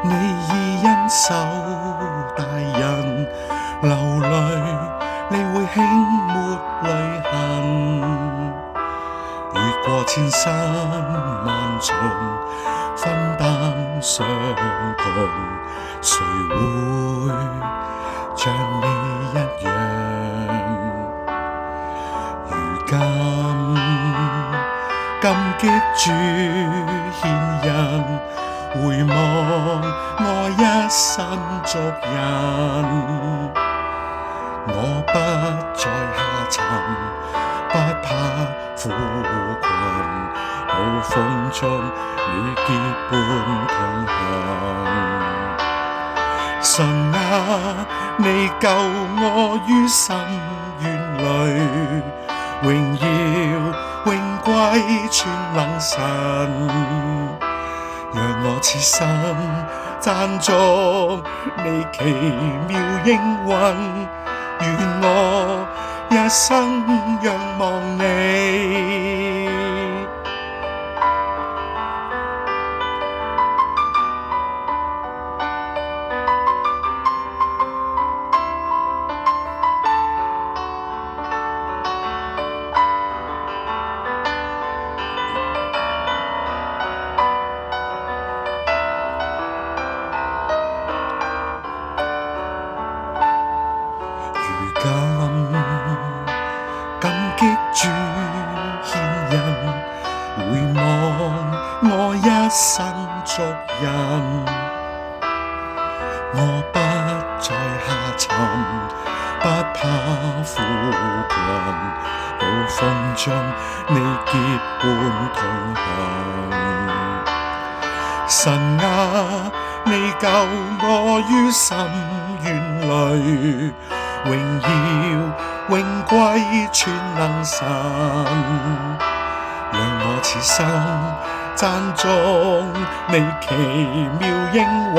你已因手大人流淚，你會輕抹淚痕。越過千山萬重，分擔傷痛，誰會像你一樣？如今感激主牽引，回望我一生足印，我不再下沉，不怕苦困，好風中與結伴同行。神啊，你救我於深淵裏，榮耀永歸全能神。讓我此生讚頌你奇妙應允，願我一生仰望你。如今感激主牽引，回望我一生足印，我不再下沉，不怕苦困，好風中你結伴同行。神啊，你救我於深淵裏，榮耀永歸全能神。讓我此生讚頌你奇妙應允，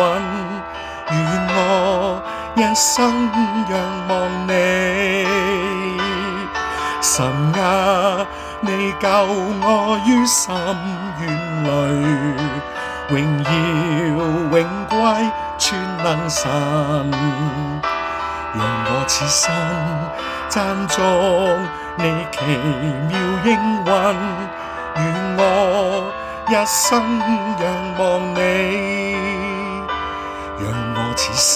願我一生仰望你。神啊，你救我於深淵裏，榮耀永歸全能神。讓我此生讚頌你奇妙應允，願我一生仰望你。讓我此生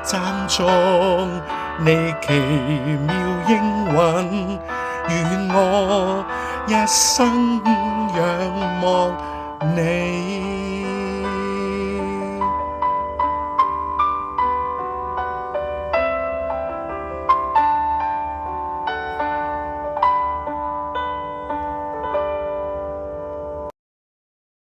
讚頌你奇妙應允，願我一生仰望你。